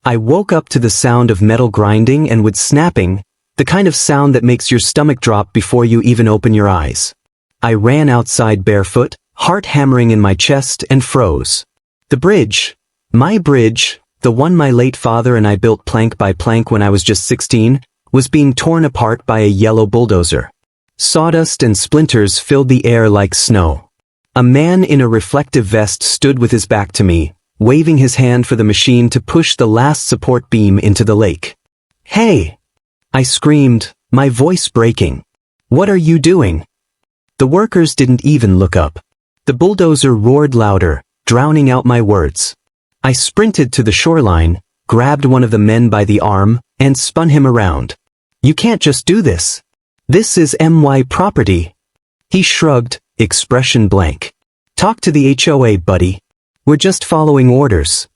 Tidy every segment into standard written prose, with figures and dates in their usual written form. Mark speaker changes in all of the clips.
Speaker 1: I woke up to the sound of metal grinding and wood snapping, the kind of sound that makes your stomach drop before you even open your eyes. I ran outside barefoot, heart hammering in my chest, and froze. The bridge, my bridge, the one my late father and I built plank by plank when I was just 16, was being torn apart by a yellow bulldozer. Sawdust and splinters filled the air like snow. A man in a reflective vest stood with his back to me, waving his hand for the machine to push the last support beam into the lake. "Hey!" I screamed, my voice breaking. "What are you doing?" The workers didn't even look up. The bulldozer roared louder, drowning out my words. I sprinted to the shoreline, grabbed one of the men by the arm, and spun him around. "You can't just do this. This is my property." He shrugged, expression blank. "Talk to the HOA, buddy. We're just following orders."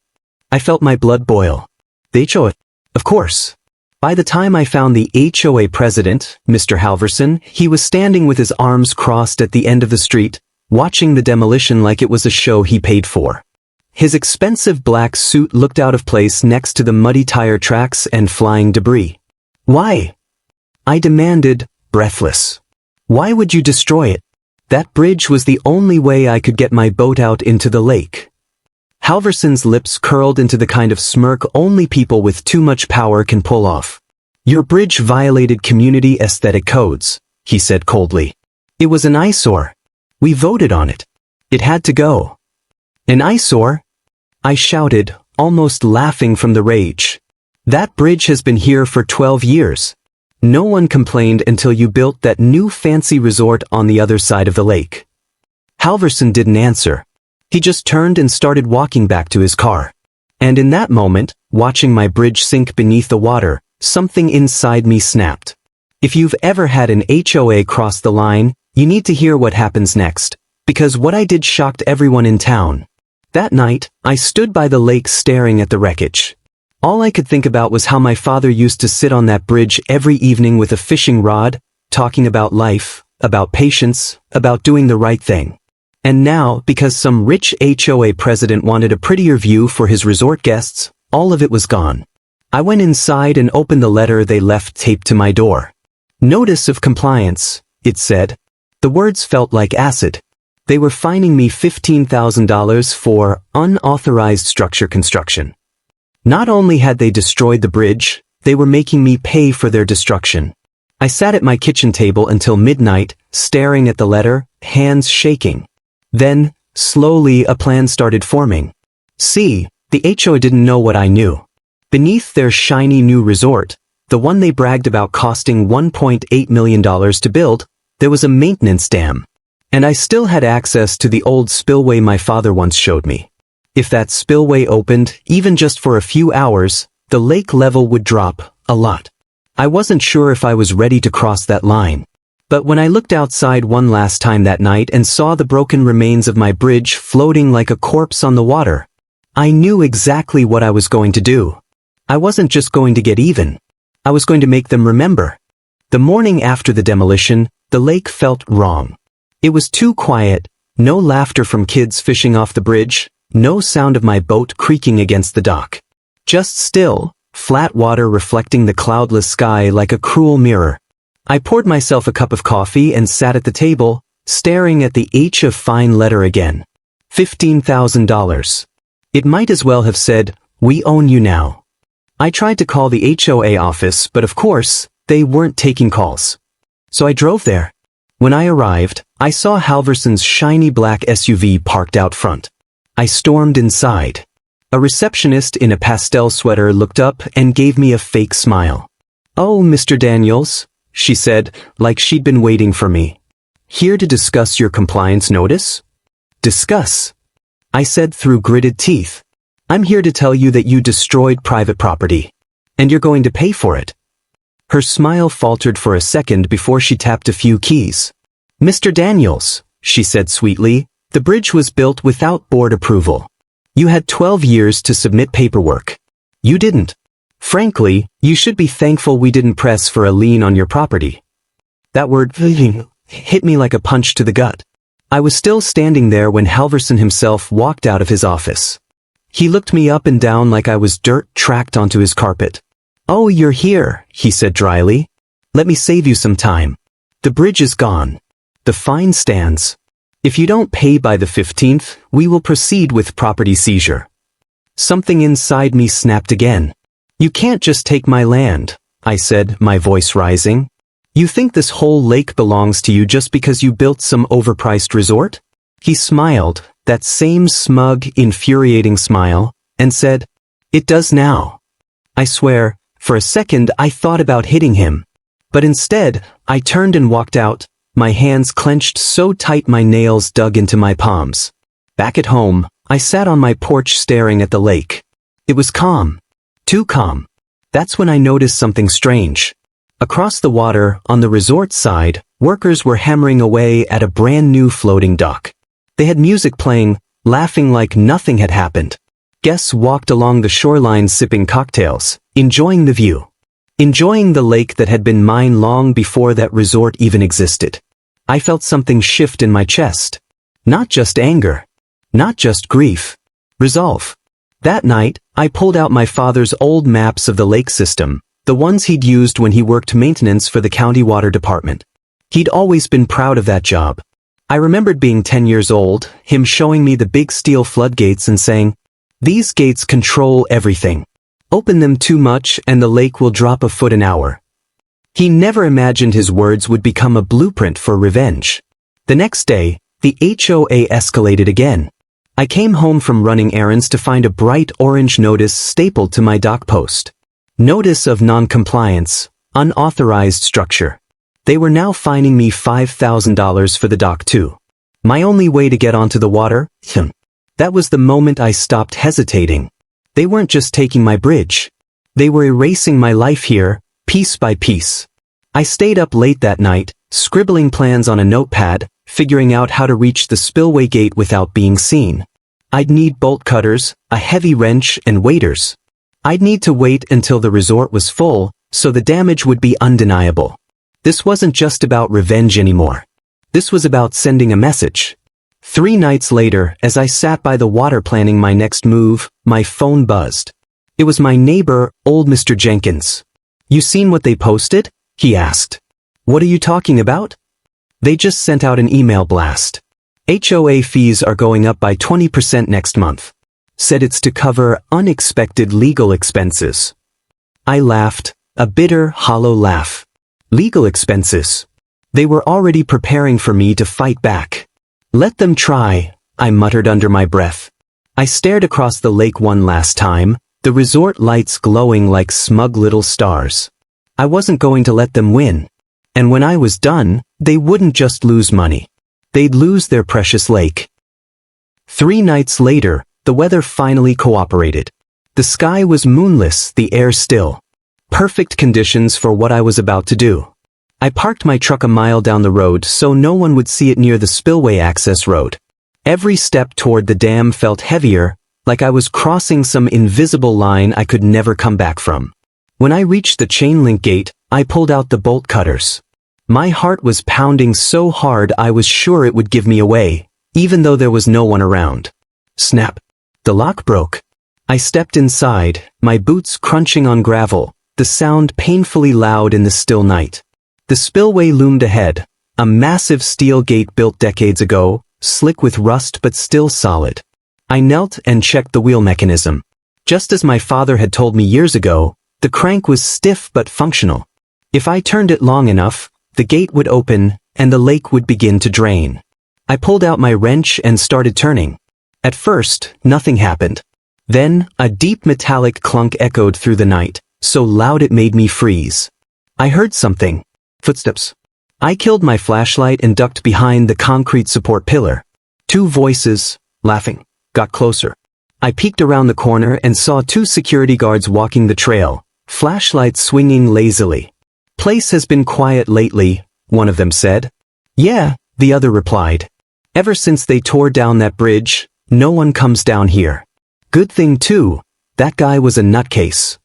Speaker 1: I felt my blood boil. The HOA? Of course. By the time I found the HOA president, Mr. Halverson, he was standing with his arms crossed at the end of the street, watching the demolition like it was a show he paid for. His expensive black suit looked out of place next to the muddy tire tracks and flying debris. "Why?" I demanded, breathless. "Why would you destroy it? That bridge was the only way I could get my boat out into the lake." Halverson's lips curled into the kind of smirk only people with too much power can pull off. "Your bridge violated community aesthetic codes," he said coldly. "It was an eyesore. We voted on it. It had to go." "An eyesore?" I shouted, almost laughing from the rage. "That bridge has been here for 12 years. No one complained until you built that new fancy resort on the other side of the lake." Halverson didn't answer. He just turned and started walking back to his car. And in that moment, watching my bridge sink beneath the water, something inside me snapped. If you've ever had an HOA cross the line, you need to hear what happens next, because what I did shocked everyone in town. That night, I stood by the lake staring at the wreckage. All I could think about was how my father used to sit on that bridge every evening with a fishing rod, talking about life, about patience, about doing the right thing. And now, because some rich HOA president wanted a prettier view for his resort guests, all of it was gone. I went inside and opened the letter they left taped to my door. "Notice of compliance," it said. The words felt like acid. They were fining me $15,000 for unauthorized structure construction. Not only had they destroyed the bridge, they were making me pay for their destruction. I sat at my kitchen table until midnight, staring at the letter, hands shaking. Then, slowly, a plan started forming. See, the HOA didn't know what I knew. Beneath their shiny new resort, the one they bragged about costing $1.8 million to build, there was a maintenance dam. And I still had access to the old spillway my father once showed me. If that spillway opened, even just for a few hours, the lake level would drop a lot. I wasn't sure if I was ready to cross that line. But when I looked outside one last time that night and saw the broken remains of my bridge floating like a corpse on the water, I knew exactly what I was going to do. I wasn't just going to get even. I was going to make them remember. The morning after the demolition, the lake felt wrong. It was too quiet, no laughter from kids fishing off the bridge, no sound of my boat creaking against the dock. Just still, flat water reflecting the cloudless sky like a cruel mirror. I poured myself a cup of coffee and sat at the table, staring at the H of fine letter again. $15,000. It might as well have said, "We own you now." I tried to call the HOA office, but of course, they weren't taking calls. So I drove there. When I arrived, I saw Halverson's shiny black SUV parked out front. I stormed inside. A receptionist in a pastel sweater looked up and gave me a fake smile. "Oh, Mr. Daniels," she said, like she'd been waiting for me. "Here to discuss your compliance notice?" "Discuss?" I said through gritted teeth. "I'm here to tell you that you destroyed private property. And you're going to pay for it." Her smile faltered for a second before she tapped a few keys. "Mr. Daniels," she said sweetly, "the bridge was built without board approval. You had 12 years to submit paperwork. You didn't. Frankly, you should be thankful we didn't press for a lien on your property." That word hit me like a punch to the gut. I was still standing there when Halverson himself walked out of his office. He looked me up and down like I was dirt tracked onto his carpet. "Oh, you're here," he said dryly. "Let me save you some time. The bridge is gone. The fine stands. If you don't pay by the 15th, we will proceed with property seizure." Something inside me snapped again. "You can't just take my land," I said, my voice rising. "You think this whole lake belongs to you just because you built some overpriced resort?" He smiled, that same smug, infuriating smile, and said, "It does now." I swear, for a second I thought about hitting him. But instead, I turned and walked out, my hands clenched so tight my nails dug into my palms. Back at home, I sat on my porch staring at the lake. It was calm. Too calm. That's when I noticed something strange. Across the water, on the resort side, workers were hammering away at a brand new floating dock. They had music playing, laughing like nothing had happened. Guests walked along the shoreline sipping cocktails, enjoying the view. Enjoying the lake that had been mine long before that resort even existed. I felt something shift in my chest. Not just anger. Not just grief. Resolve. That night, I pulled out my father's old maps of the lake system, the ones he'd used when he worked maintenance for the county water department. He'd always been proud of that job. I remembered being 10 years old, him showing me the big steel floodgates and saying, "These gates control everything. Open them too much and the lake will drop a foot an hour." He never imagined his words would become a blueprint for revenge. The next day, the HOA escalated again. I came home from running errands to find a bright orange notice stapled to my dock post. Notice of non-compliance, unauthorized structure. They were now fining me $5,000 for the dock too. My only way to get onto the water? That was the moment I stopped hesitating. They weren't just taking my bridge. They were erasing my life here, piece by piece. I stayed up late that night, scribbling plans on a notepad, figuring out how to reach the spillway gate without being seen. I'd need bolt cutters, a heavy wrench, and waiters. I'd need to wait until the resort was full, so the damage would be undeniable. This wasn't just about revenge anymore. This was about sending a message. 3 nights later, as I sat by the water planning my next move, my phone buzzed. It was my neighbor, old Mr. Jenkins. "You seen what they posted?" he asked. "What are you talking about?" "They just sent out an email blast. HOA fees are going up by 20% next month. Said it's to cover unexpected legal expenses." I laughed, a bitter, hollow laugh. Legal expenses. They were already preparing for me to fight back. "Let them try," I muttered under my breath. I stared across the lake one last time, the resort lights glowing like smug little stars. I wasn't going to let them win. And when I was done, they wouldn't just lose money. They'd lose their precious lake. 3 nights later, the weather finally cooperated. The sky was moonless, the air still. Perfect conditions for what I was about to do. I parked my truck a mile down the road so no one would see it near the spillway access road. Every step toward the dam felt heavier, like I was crossing some invisible line I could never come back from. When I reached the chain link gate, I pulled out the bolt cutters. My heart was pounding so hard I was sure it would give me away, even though there was no one around. Snap. The lock broke. I stepped inside, my boots crunching on gravel, the sound painfully loud in the still night. The spillway loomed ahead, a massive steel gate built decades ago, slick with rust but still solid. I knelt and checked the wheel mechanism. Just as my father had told me years ago, the crank was stiff but functional. If I turned it long enough, the gate would open, and the lake would begin to drain. I pulled out my wrench and started turning. At first, nothing happened. Then, a deep metallic clunk echoed through the night, so loud it made me freeze. I heard something. Footsteps. I killed my flashlight and ducked behind the concrete support pillar. 2 voices, laughing, got closer. I peeked around the corner and saw 2 security guards walking the trail, flashlights swinging lazily. "Place has been quiet lately," one of them said. "Yeah," the other replied. "Ever since they tore down that bridge, no one comes down here." Good thing too, that guy was a nutcase.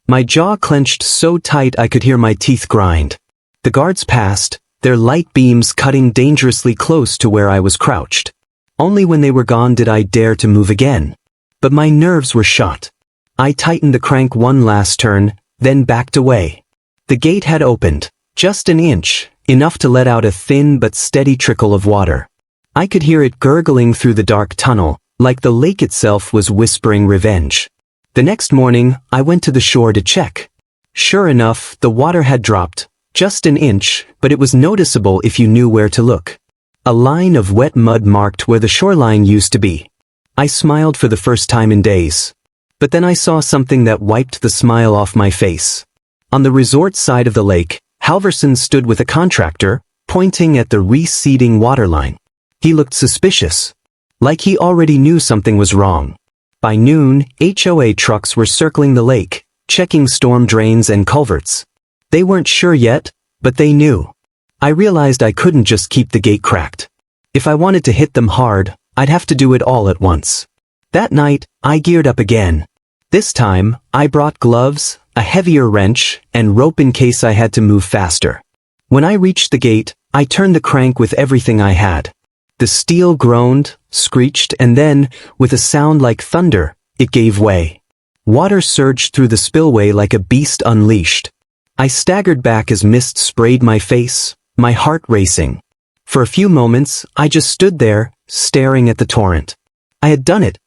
Speaker 1: My jaw clenched so tight I could hear my teeth grind. The guards passed, their light beams cutting dangerously close to where I was crouched. Only when they were gone did I dare to move again. but my nerves were shot. I tightened the crank one last turn, then backed away. The gate had opened, just an inch, enough to let out a thin but steady trickle of water. I could hear it gurgling through the dark tunnel, like the lake itself was whispering revenge. The next morning, I went to the shore to check. Sure enough, the water had dropped, just an inch, but it was noticeable if you knew where to look. A line of wet mud marked where the shoreline used to be. I smiled for the first time in days. But then I saw something that wiped the smile off my face. On the resort side of the lake, Halverson stood with a contractor, pointing at the receding waterline. He looked suspicious, like he already knew something was wrong. By noon, HOA trucks were circling the lake, checking storm drains and culverts. They weren't sure yet, but they knew. I realized I couldn't just keep the gate cracked. If I wanted to hit them hard, I'd have to do it all at once. That night, I geared up again. This time, I brought gloves, a heavier wrench, and rope in case I had to move faster. When I reached the gate, I turned the crank with everything I had. The steel groaned, screeched, and then, with a sound like thunder, it gave way. Water surged through the spillway like a beast unleashed. I staggered back as mist sprayed my face, my heart racing. For a few moments, I just stood there, staring at the torrent. I had done it.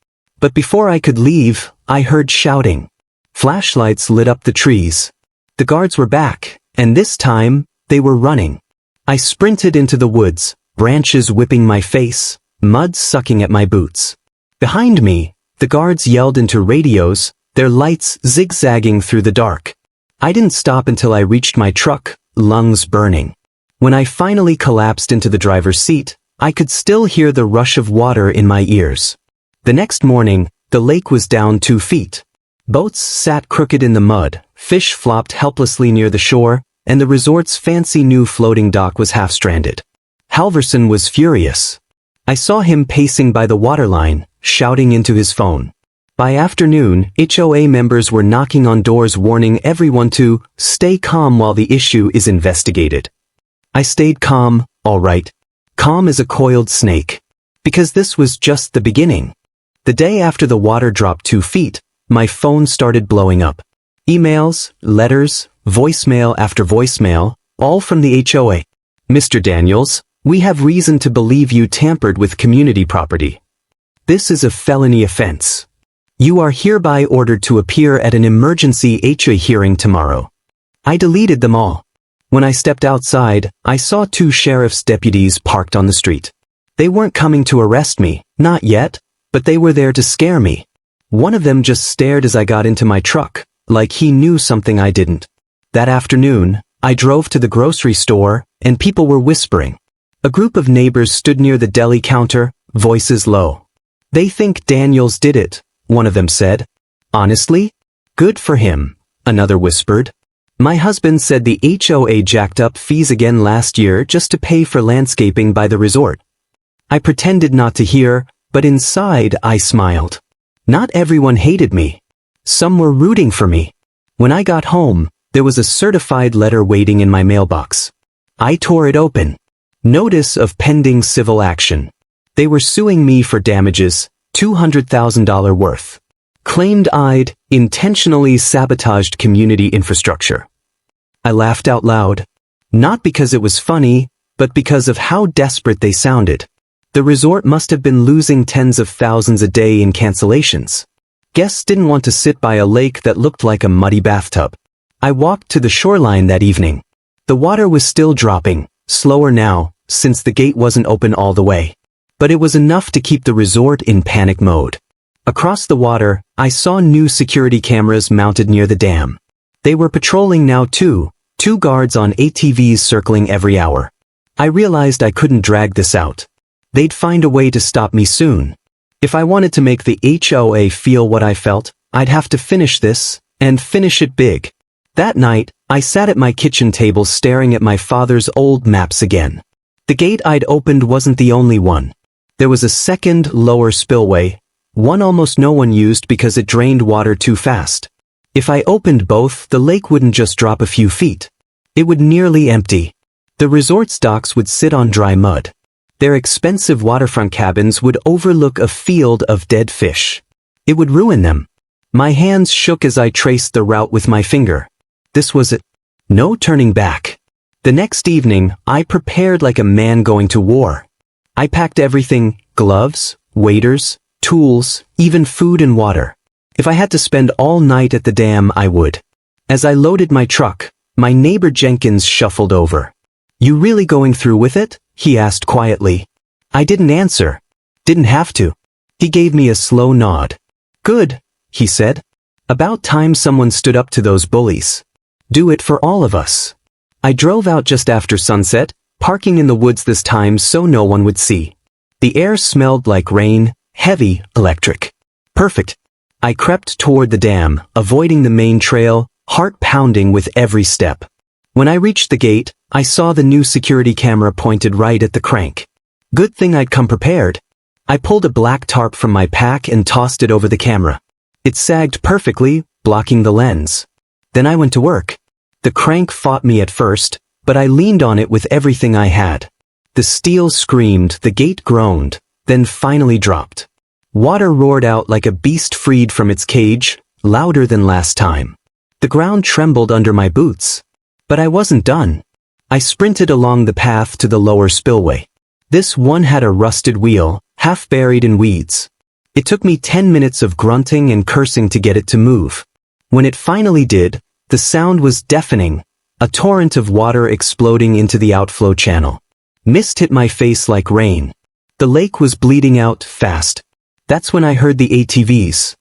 Speaker 1: But before I could leave, I heard shouting. Flashlights lit up the trees. The guards were back, and this time, they were running. I sprinted into the woods, branches whipping my face, mud sucking at my boots. Behind me, the guards yelled into radios, their lights zigzagging through the dark. I didn't stop until I reached my truck, lungs burning. When I finally collapsed into the driver's seat, I could still hear the rush of water in my ears. The next morning, the lake was down 2 feet. Boats sat crooked in the mud, fish flopped helplessly near the shore, and the resort's fancy new floating dock was half-stranded. Halverson was furious. I saw him pacing by the waterline, shouting into his phone. By afternoon, HOA members were knocking on doors warning everyone to stay calm while the issue is investigated. I stayed calm, all right. Calm as a coiled snake. Because this was just the beginning. The day after the water dropped 2 feet, my phone started blowing up. Emails, letters, voicemail after voicemail, all from the HOA. Mr. Daniels, we have reason to believe you tampered with community property. This is a felony offense. You are hereby ordered to appear at an emergency HOA hearing tomorrow. I deleted them all. When I stepped outside, I saw 2 sheriff's deputies parked on the street. They weren't coming to arrest me, not yet, but they were there to scare me. One of them just stared as I got into my truck, like he knew something I didn't. That afternoon, I drove to the grocery store, and people were whispering. A group of neighbors stood near the deli counter, voices low. They think Daniels did it, one of them said. Honestly? Good for him, another whispered. My husband said the HOA jacked up fees again last year just to pay for landscaping by the resort. I pretended not to hear, but inside I smiled. Not everyone hated me. Some were rooting for me. When I got home, there was a certified letter waiting in my mailbox. I tore it open. Notice of pending civil action. They were suing me for damages, $200,000 worth. Claimed I'd intentionally sabotaged community infrastructure. I laughed out loud. Not because it was funny, but because of how desperate they sounded. The resort must have been losing tens of thousands a day in cancellations. Guests didn't want to sit by a lake that looked like a muddy bathtub. I walked to the shoreline that evening. The water was still dropping, slower now, since the gate wasn't open all the way. But it was enough to keep the resort in panic mode. Across the water, I saw new security cameras mounted near the dam. They were patrolling now too, 2 guards on ATVs circling every hour. I realized I couldn't drag this out. They'd find a way to stop me soon. If I wanted to make the HOA feel what I felt, I'd have to finish this, and finish it big. That night, I sat at my kitchen table staring at my father's old maps again. The gate I'd opened wasn't the only one. There was a second, lower spillway, one almost no one used because it drained water too fast. If I opened both, the lake wouldn't just drop a few feet. It would nearly empty. The resort's docks would sit on dry mud. Their expensive waterfront cabins would overlook a field of dead fish. It would ruin them. My hands shook as I traced the route with my finger. This was it. No turning back. The next evening, I prepared like a man going to war. I packed everything: gloves, waders, tools, even food and water. If I had to spend all night at the dam, I would. As I loaded my truck, my neighbor Jenkins shuffled over. "You really going through with it?" he asked quietly. I didn't answer. Didn't have to. He gave me a slow nod. "Good," he said. "About time someone stood up to those bullies. Do it for all of us." I drove out just after sunset, parking in the woods this time so no one would see. The air smelled like rain, heavy, electric. Perfect. I crept toward the dam, avoiding the main trail, heart pounding with every step. When I reached the gate, I saw the new security camera pointed right at the crank. Good thing I'd come prepared. I pulled a black tarp from my pack and tossed it over the camera. It sagged perfectly, blocking the lens. Then I went to work. The crank fought me at first, but I leaned on it with everything I had. The steel screamed, the gate groaned, then finally dropped. Water roared out like a beast freed from its cage, louder than last time. The ground trembled under my boots. But I wasn't done. I sprinted along the path to the lower spillway. This one had a rusted wheel, half buried in weeds. It took me 10 minutes of grunting and cursing to get it to move. When it finally did, the sound was deafening, a torrent of water exploding into the outflow channel. Mist hit my face like rain. The lake was bleeding out fast. That's when I heard the ATVs.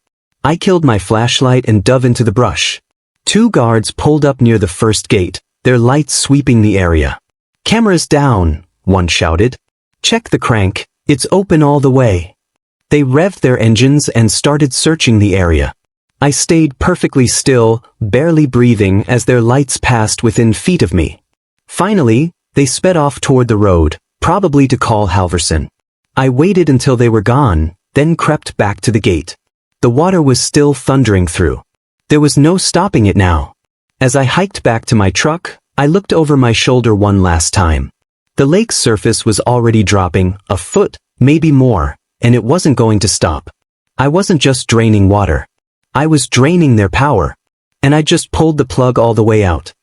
Speaker 1: I killed my flashlight and dove into the brush. 2 guards pulled up near the first gate, their lights sweeping the area. "Cameras down," one shouted. "Check the crank, it's open all the way." They revved their engines and started searching the area. I stayed perfectly still, barely breathing as their lights passed within feet of me. Finally, they sped off toward the road, probably to call Halverson. I waited until they were gone, then crept back to the gate. The water was still thundering through. There was no stopping it now. As I hiked back to my truck, I looked over my shoulder one last time. The lake's surface was already dropping, a foot, maybe more, and it wasn't going to stop. I wasn't just draining water. I was draining their power. And I just pulled the plug all the way out.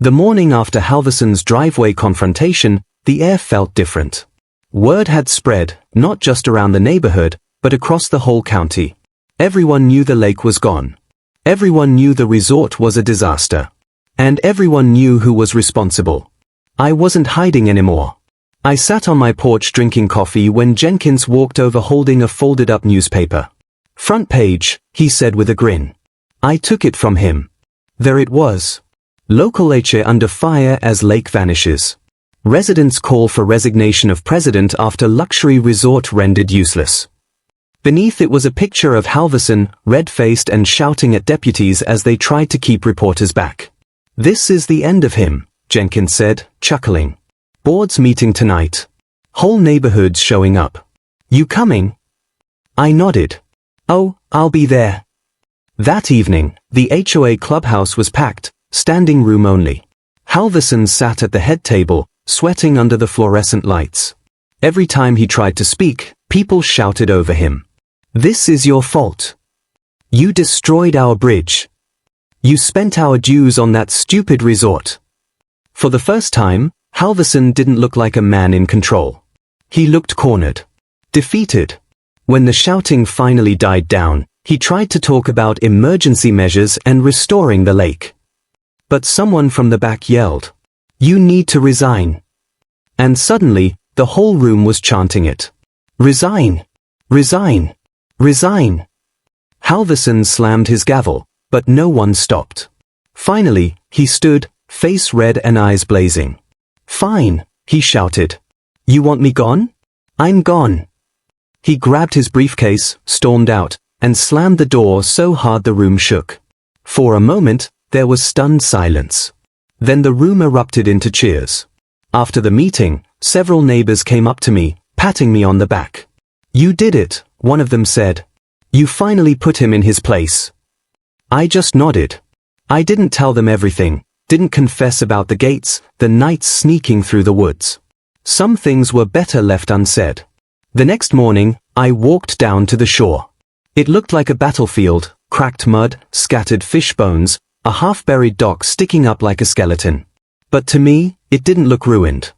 Speaker 1: The morning after Halverson's driveway confrontation, the air felt different. Word had spread, not just around the neighborhood, but across the whole county. Everyone knew the lake was gone. Everyone knew the resort was a disaster. And everyone knew who was responsible. I wasn't hiding anymore. I sat on my porch drinking coffee when Jenkins walked over holding a folded-up newspaper. "Front page," he said with a grin. I took it from him. There it was. Local HOA under fire as lake vanishes. Residents call for resignation of president after luxury resort rendered useless. Beneath it was a picture of Halverson, red-faced and shouting at deputies as they tried to keep reporters back. "This is the end of him," Jenkins said, chuckling. "Board's meeting tonight. Whole neighborhood's showing up. You coming?" I nodded. "Oh, I'll be there." That evening, the HOA clubhouse was packed, standing room only. Halverson sat at the head table, sweating under the fluorescent lights. Every time he tried to speak, people shouted over him. "This is your fault. You destroyed our bridge. You spent our dues on that stupid resort." For the first time, Halverson didn't look like a man in control. He looked cornered. Defeated. When the shouting finally died down, he tried to talk about emergency measures and restoring the lake. But someone from the back yelled, "You need to resign." And suddenly, the whole room was chanting it. "Resign! Resign! Resign!" Halverson slammed his gavel, but no one stopped. Finally, he stood, face red and eyes blazing. "Fine," he shouted. "You want me gone? I'm gone." He grabbed his briefcase, stormed out, and slammed the door so hard the room shook. For a moment, there was stunned silence. Then the room erupted into cheers. After the meeting, several neighbors came up to me, patting me on the back. "You did it," one of them said. "You finally put him in his place." I just nodded. I didn't tell them everything, didn't confess about the gates, the nights sneaking through the woods. Some things were better left unsaid. The next morning, I walked down to the shore. It looked like a battlefield, cracked mud, scattered fish bones, a half-buried dock sticking up like a skeleton. But to me, it didn't look ruined.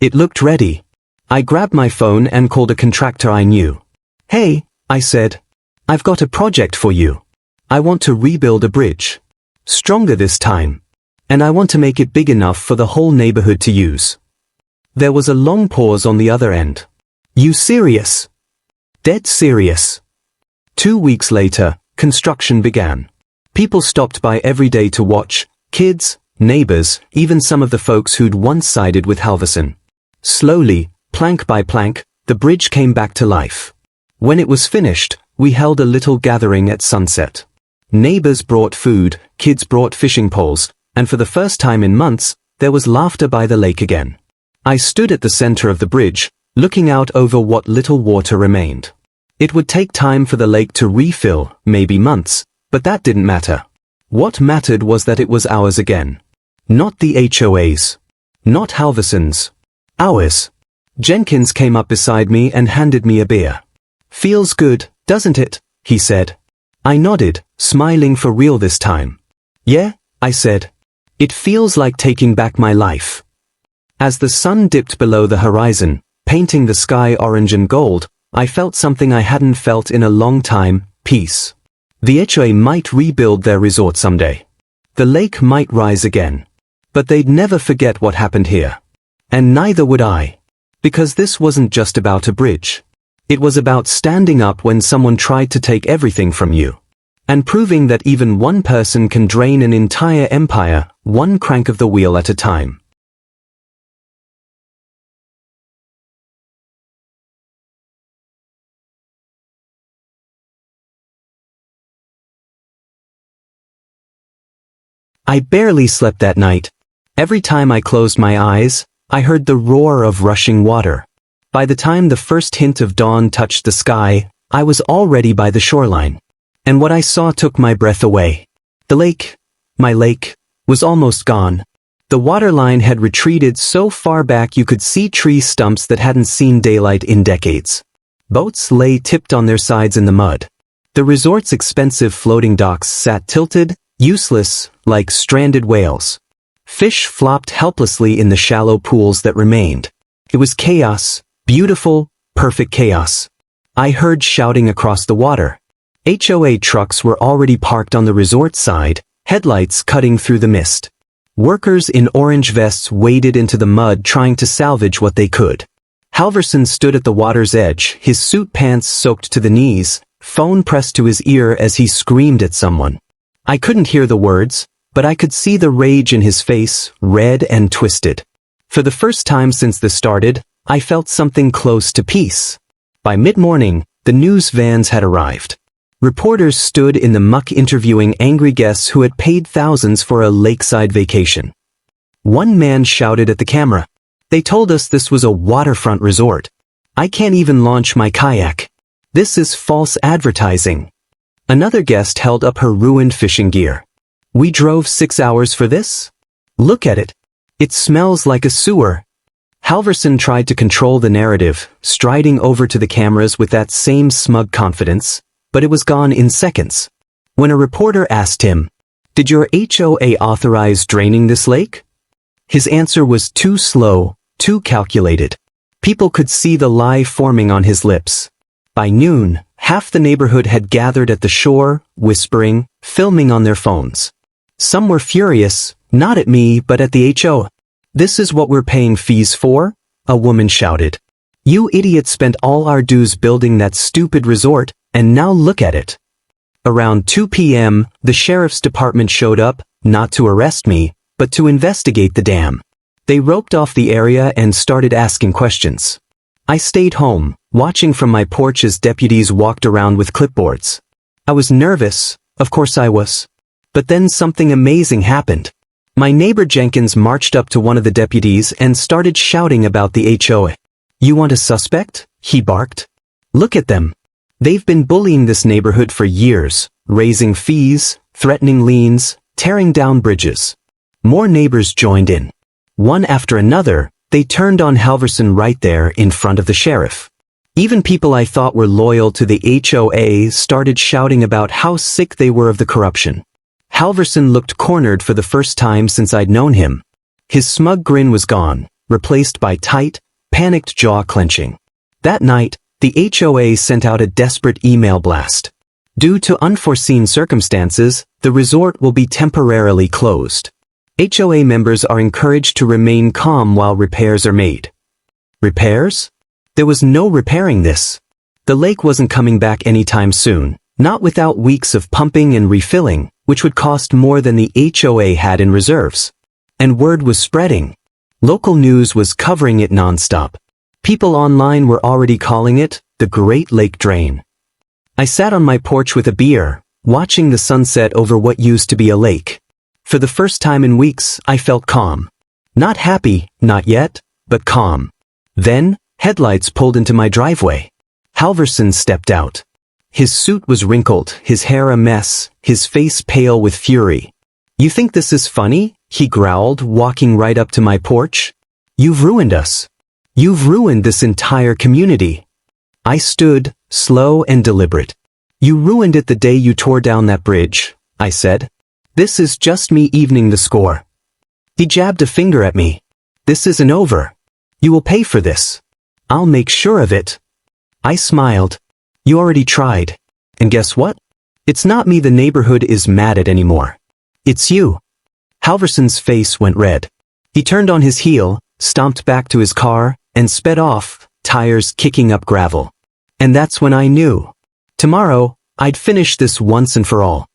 Speaker 1: It looked ready. I grabbed my phone and called a contractor I knew. "Hey," I said. "I've got a project for you. I want to rebuild a bridge. Stronger this time. And I want to make it big enough for the whole neighborhood to use." There was a long pause on the other end. "You serious?" "Dead serious." 2 weeks later, construction began. People stopped by every day to watch, kids, neighbors, even some of the folks who'd once sided with Halverson. Slowly, plank by plank, the bridge came back to life. When it was finished, we held a little gathering at sunset. Neighbors brought food, kids brought fishing poles, and for the first time in months, there was laughter by the lake again. I stood at the center of the bridge, looking out over what little water remained. It would take time for the lake to refill, maybe months, but that didn't matter. What mattered was that it was ours again. Not the HOA's. Not Halverson's. Ours. Jenkins came up beside me and handed me a beer. "Feels good, doesn't it?" he said. I nodded, smiling for real this time. "Yeah," I said. "It feels like taking back my life." As the sun dipped below the horizon, painting the sky orange and gold, I felt something I hadn't felt in a long time: peace. The HOA might rebuild their resort someday. The lake might rise again. But they'd never forget what happened here. And neither would I. Because this wasn't just about a bridge. It was about standing up when someone tried to take everything from you. And proving that even one person can drain an entire empire, one crank of the wheel at a time. I barely slept that night. Every time I closed my eyes, I heard the roar of rushing water. By the time the first hint of dawn touched the sky, I was already by the shoreline. And what I saw took my breath away. The lake, my lake, was almost gone. The waterline had retreated so far back you could see tree stumps that hadn't seen daylight in decades. Boats lay tipped on their sides in the mud. The resort's expensive floating docks sat tilted, useless, like stranded whales. Fish flopped helplessly in the shallow pools that remained. It was chaos, beautiful, perfect chaos. I heard shouting across the water. HOA trucks were already parked on the resort side, headlights cutting through the mist. Workers in orange vests waded into the mud trying to salvage what they could. Halverson stood at the water's edge, his suit pants soaked to the knees, phone pressed to his ear as he screamed at someone. I couldn't hear the words, but I could see the rage in his face, red and twisted. For the first time since this started, I felt something close to peace. By mid-morning, the news vans had arrived. Reporters stood in the muck interviewing angry guests who had paid thousands for a lakeside vacation. One man shouted at the camera, "They told us this was a waterfront resort. I can't even launch my kayak. This is false advertising." Another guest held up her ruined fishing gear. "We drove 6 hours for this? Look at it. It smells like a sewer." Halverson tried to control the narrative, striding over to the cameras with that same smug confidence, but it was gone in seconds. When a reporter asked him, "Did your HOA authorize draining this lake?" his answer was too slow, too calculated. People could see the lie forming on his lips. By noon, half the neighborhood had gathered at the shore, whispering, filming on their phones. Some were furious, not at me but at the HOA. "This is what we're paying fees for?" a woman shouted. "You idiots spent all our dues building that stupid resort, and now look at it." Around 2 p.m., the sheriff's department showed up, not to arrest me, but to investigate the dam. They roped off the area and started asking questions. I stayed home, watching from my porch as deputies walked around with clipboards. I was nervous, of course I was. But then something amazing happened. My neighbor Jenkins marched up to one of the deputies and started shouting about the HOA. "You want a suspect?" he barked. "Look at them. They've been bullying this neighborhood for years, raising fees, threatening liens, tearing down bridges." More neighbors joined in. One after another, they turned on Halverson right there in front of the sheriff. Even people I thought were loyal to the HOA started shouting about how sick they were of the corruption. Halverson looked cornered for the first time since I'd known him. His smug grin was gone, replaced by tight, panicked jaw clenching. That night, the HOA sent out a desperate email blast. Due to unforeseen circumstances, the resort will be temporarily closed. HOA members are encouraged to remain calm while repairs are made. Repairs? There was no repairing this. The lake wasn't coming back anytime soon, not without weeks of pumping and refilling, which would cost more than the HOA had in reserves. And word was spreading. Local news was covering it nonstop. People online were already calling it the Great Lake Drain. I sat on my porch with a beer, watching the sunset over what used to be a lake. For the first time in weeks, I felt calm. Not happy, not yet, but calm. Then, headlights pulled into my driveway. Halverson stepped out. His suit was wrinkled, his hair a mess, his face pale with fury. "You think this is funny?" he growled, walking right up to my porch. "You've ruined us. You've ruined this entire community." I stood, slow and deliberate. "You ruined it the day you tore down that bridge," I said. "This is just me evening the score." He jabbed a finger at me. "This isn't over. You will pay for this. I'll make sure of it." I smiled. "You already tried. And guess what? It's not me the neighborhood is mad at anymore. It's you." Halverson's face went red. He turned on his heel, stomped back to his car, and sped off, tires kicking up gravel. And that's when I knew. Tomorrow, I'd finish this once and for all.